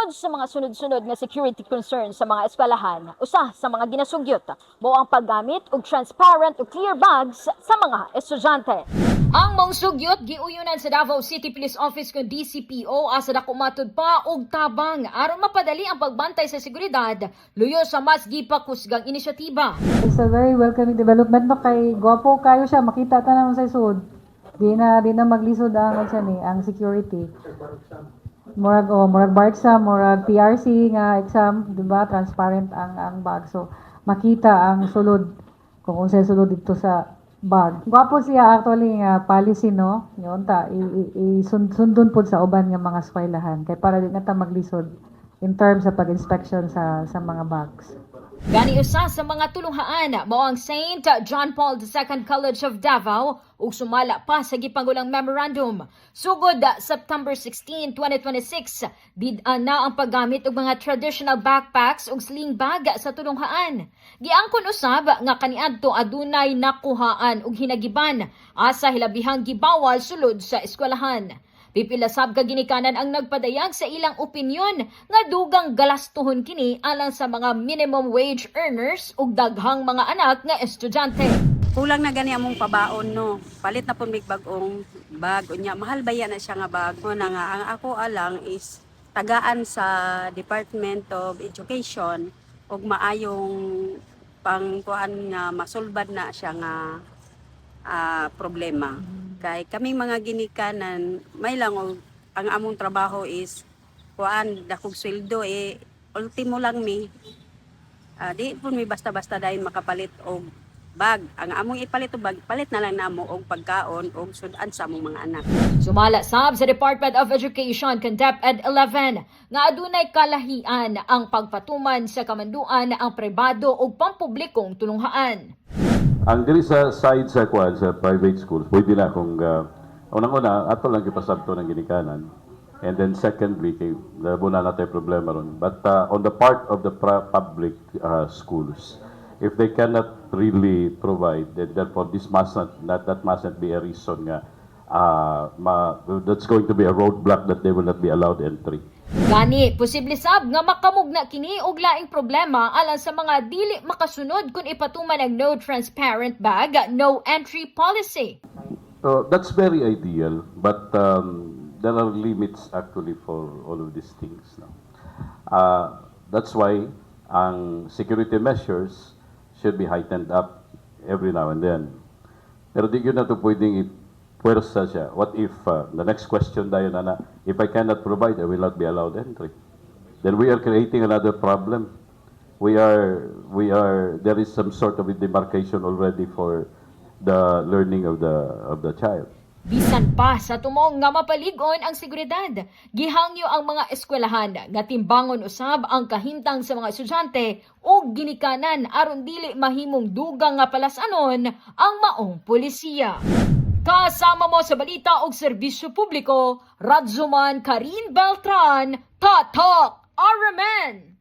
Tungod sa mga sunod-sunod nga security concerns sa mga eskwelahan, usa sa mga ginasugyot mao ang paggamit og transparent o clear bags sa mga estudyante. Ang mong sugyot giuyunan sa Davao City Police Office kung DCPO asa dako matud pa og tabang aron mapadali ang pagbantay sa seguridad luyo sa mas gipakusgang inisyatiba. It's a very welcoming development no kay gwapo kayo siya makita ta naman sa isod. Di na maglisod ang security. Murag bar exam, murag PRC nga exam, di ba? Transparent ang bag. So makita ang sulod kung unsay sulod dito sa bag. Gwapo siya actually nga policy no. Yun ta sundon pod sa uban nga mga eskwelahan kay para di na ta maglisod in terms sa pag-inspection sa mga bags. Gani usa sa mga tulunghaan mao ang St. John Paul II College of Davao ug sumala pa sa gipangulang memorandum. Sugod September 16, 2026, bid-an na ang paggamit og mga traditional backpacks ug sling bag sa tulunghaan. Giangkon usab nga kaniadto adunay nakuhaan ug hinagiban asa hilabihang gibawal sulod sa eskwelahan. Pipila sab ka ginikanan ang nagpadayag sa ilang opinyon nga dugang galastuhon kini alang sa mga minimum wage earners ug daghang mga anak nga estudyante. Kulang na gani among pabaon no. Palit na pud mig bag-ong bag unya mahal ba na siya nga bag. Una nga ang ako alang is tagaan sa Department of Education ug maayong pangkuan nga masulbad na siya nga problema. Kay kaming mga ginikanan may lang ang among trabaho is kuan dakog sweldo ultimo lang mi di pun mi basta-basta dahil makapalit og bag. Ang among ipalit og bag palit na lang namo og pagkaon og sudan sa among mga anak. Sumala sab sa Department of Education kan DepEd 11 nga adunay kalahian ang pagpatuman sa kamanduan ang pribado ug pampublikong tulunghaan. Ang diri sa side sa kwan sa private schools, pwede na kung unang-una ato lang gipasabto ng ginikanan. And then secondly, labo na natin problema ron. But on the part of the public schools, if they cannot really provide, then therefore this that mustn't be a reason nga that's going to be a roadblock that they will not be allowed entry. Gani, posible sab nga makamugna kini og laing problema alang sa mga dili makasunod kung ipatuman ang no transparent bag, no entry policy. That's very ideal, but there are limits actually for all of these things. No? That's why ang security measures should be heightened up every now and then. Pero di yun na ito pwedeng puwersa siya. What if, the next question tayo na, if I cannot provide, I will not be allowed entry. Then we are creating another problem. There is some sort of a demarcation already for the learning of the child. Bisan pa sa tumong nga mapaligon ang seguridad, gihangyo ang mga eskwelahan nga timbangon usab ang kahintang sa mga estudyante o ginikanan aron dili mahimong dugang nga palasanon ang maong pulisiya. Kasama mo sa balita og serbisyo publiko, Radzuman Karin Beltran, Tatak RMN!